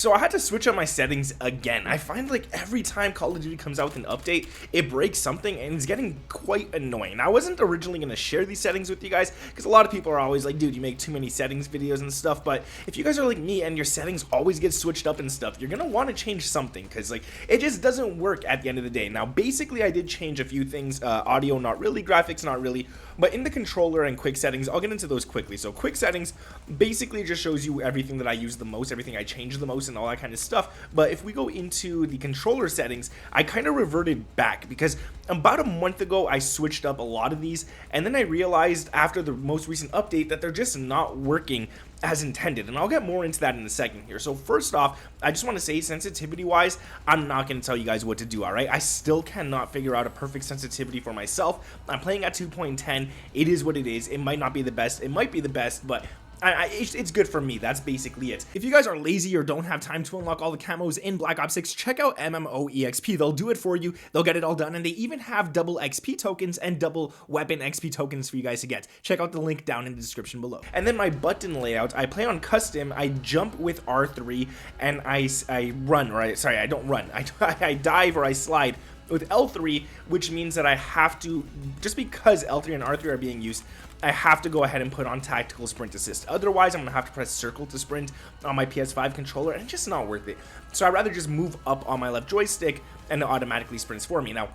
So I had to switch up my settings again. I find like every time Call of Duty comes out with an update, it breaks something and it's getting quite annoying. I wasn't originally going to share these settings with you guys because a lot of people are always like, dude, you make too many settings videos and stuff. But if you guys are like me and your settings always get switched up and stuff, you're going to want to change something because like it just doesn't work at the end of the day. Now, basically, I did change a few things. Audio, not really. Graphics, not really. But in the controller and quick settings, I'll get into those quickly. So quick settings basically just shows you everything that I use the most, everything I change the most, and all that kind of stuff. But if we go into the controller settings, I kind of reverted back because about a month ago I switched up a lot of these, and then I realized after the most recent update that they're just not working as intended, and I'll get more into that in a second here. So first off, I just want to say, sensitivity wise, I'm not going to tell you guys what to do. All right, I still cannot figure out a perfect sensitivity for myself. I'm playing at 2.10. It is what it is. It might not be the best, it might be the best, but it's good for me. That's basically it. If you guys are lazy or don't have time to unlock all the camos in Black Ops 6, check out MMOEXP. They'll do it for you. They'll get it all done, and they even have double XP tokens and double weapon XP tokens for you guys to get. Check out the link down in the description below. And then my button layout, I play on custom. I jump with R3 and I run, or I don't run. I dive or I slide with L3, which means that I have to, just because L3 and R3 are being used, I have to go ahead and put on tactical sprint assist. Otherwise, I'm gonna have to press circle to sprint on my PS5 controller, and it's just not worth it. So I'd rather just move up on my left joystick and it automatically sprints for me. Now,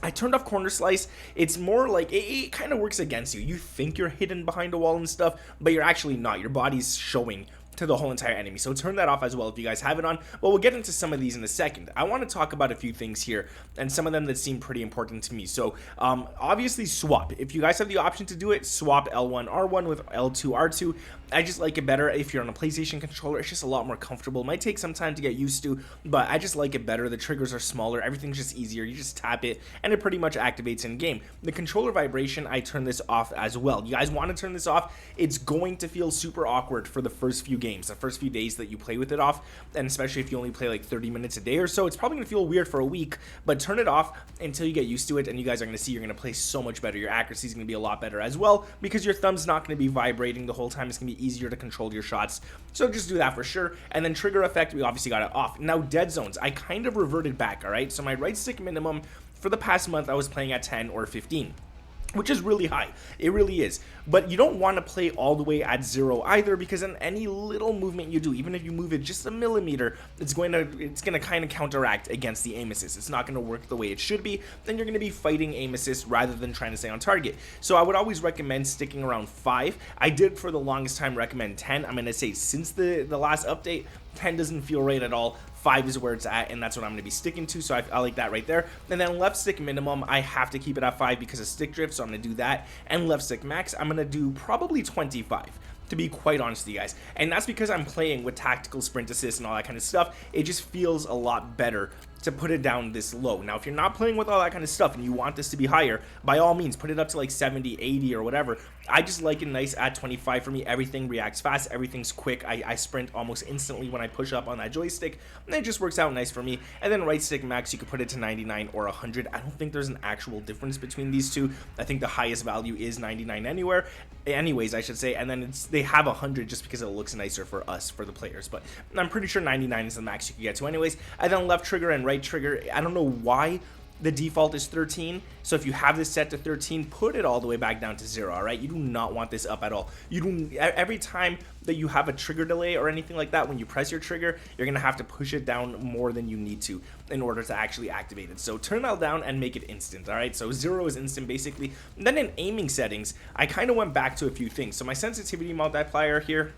I turned off corner slice. It's more like it kind of works against you. You think you're hidden behind a wall and stuff, but you're actually not. Your body's showing to the whole entire enemy, so turn that off as well if you guys have it on. But we'll get into some of these in a second. I want to talk about a few things here, and some of them that seem pretty important to me. So obviously swap. If you guys have the option to do it, swap L1 R1 with L2 R2. I just like it better if you're on a PlayStation controller. It's just a lot more comfortable. It might take some time to get used to, but I just like it better. The triggers are smaller, everything's just easier. You just tap it and it pretty much activates in game. The controller vibration, I turn this off as well. You guys want to turn this off? It's going to feel super awkward for the first few games, the first few days that you play with it off, and especially if you only play like 30 minutes a day or so. It's probably gonna feel weird for a week, but turn it off until you get used to it, and you guys are gonna see you're gonna play so much better. Your accuracy is gonna be a lot better as well because your thumb's not gonna be vibrating the whole time. It's gonna be easier to control your shots, so just do that for sure. And then trigger effect, we obviously got it off. Now dead zones, I kind of reverted back. All right, so my right stick minimum for the past month I was playing at 10 or 15, which is really high. It really is. But you don't want to play all the way at 0 either, because then any little movement you do, even if you move it just a millimeter, it's going to kind of counteract against the aim assist. It's not going to work the way it should be. Then you're going to be fighting aim assist rather than trying to stay on target. So I would always recommend sticking around 5. I did for the longest time recommend 10. I'm going to say since the last update, 10 doesn't feel right at all. 5 is where it's at, and that's what I'm going to be sticking to, so I like that right there. And then left stick minimum, I have to keep it at 5 because of stick drift, so I'm going to do that. And left stick max, I'm going to do probably 25, to be quite honest with you guys. And that's because I'm playing with tactical sprint assist and all that kind of stuff. It just feels a lot better to put it down this low. Now, if you're not playing with all that kind of stuff and you want this to be higher, by all means, put it up to like 70, 80 or whatever. I just like it nice at 25 for me. Everything reacts fast. Everything's quick. I sprint almost instantly when I push up on that joystick, and it just works out nice for me. And then right stick max, you could put it to 99 or 100. I don't think there's an actual difference between these two. I think the highest value is 99 anyways, I should say. And then they have 100 just because it looks nicer for us, for the players. But I'm pretty sure 99 is the max you can get to anyways. And then left trigger and right trigger, I don't know why the default is 13, so if you have this set to 13, put it all the way back down to 0. All right, you do not want this up at all. You do, every time that you have a trigger delay or anything like that, when you press your trigger, you're gonna have to push it down more than you need to in order to actually activate it. So turn that down and make it instant. All right, so 0 is instant basically. And then in aiming settings, I kind of went back to a few things. So my sensitivity multiplier here,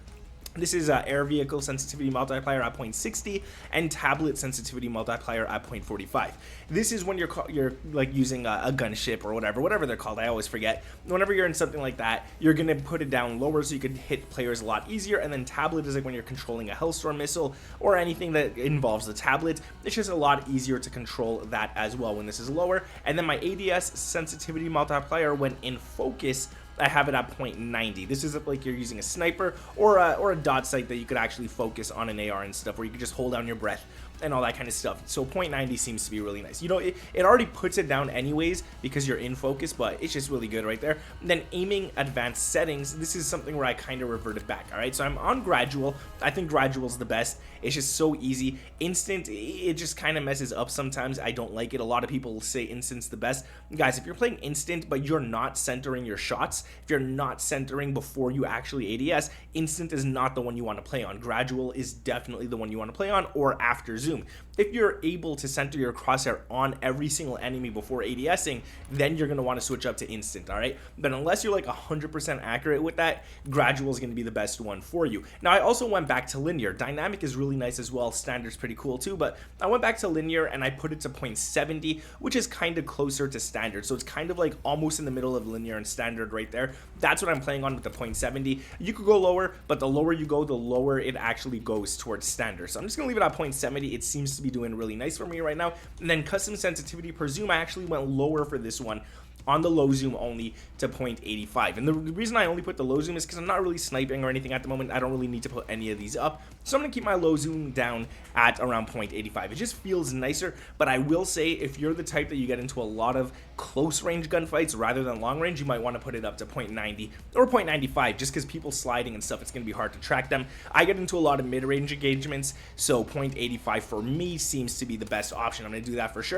this is air vehicle sensitivity multiplier at 0.60 and tablet sensitivity multiplier at 0.45. This is when you're like using a gunship or whatever they're called. I always forget. Whenever you're in something like that, you're gonna put it down lower so you can hit players a lot easier. And then tablet is like when you're controlling a Hellstorm missile or anything that involves the tablet. It's just a lot easier to control that as well when this is lower. And then my ADS sensitivity multiplier when in focus I have it at 0.90. This is if like you're using a sniper or a dot sight that you could actually focus on an AR and stuff, where you could just hold down your breath and all that kind of stuff. So 0.90 seems to be really nice. You know, it already puts it down anyways because you're in focus, but it's just really good right there. And then aiming advanced settings, this is something where I kind of reverted back. All right, so I'm on gradual. I think gradual is the best. It's just so easy. Instant, it just kind of messes up sometimes. I don't like it. A lot of people say instant's the best. Guys, if you're playing instant but you're not centering your shots, if you're not centering before you actually ADS, instant is not the one you want to play on. Gradual is definitely the one you want to play on, or after zoom. If you're able to center your crosshair on every single enemy before ADSing, then you're going to want to switch up to instant, all right? But unless you're like 100% accurate with that, gradual is going to be the best one for you. Now, I also went back to linear. Dynamic is really nice as well. Standard's pretty cool too, but I went back to linear and I put it to 0.70, which is kind of closer to standard. So it's kind of like almost in the middle of linear and standard right there. That's what I'm playing on with the 0.70. You could go lower, but the lower you go, the lower it actually goes towards standard. So I'm just going to leave it at 0.70. It seems to be doing really nice for me right now. And then custom sensitivity per zoom, I actually went lower for this one on the low zoom only to 0.85. And the reason I only put the low zoom is because I'm not really sniping or anything at the moment. I don't really need to put any of these up. So I'm going to keep my low zoom down at around 0.85. It just feels nicer, but I will say if you're the type that you get into a lot of close range gunfights rather than long range, you might want to put it up to 0.90 or 0.95 just because people sliding and stuff, it's going to be hard to track them. I get into a lot of mid-range engagements, so 0.85 for me seems to be the best option. I'm going to do that for sure.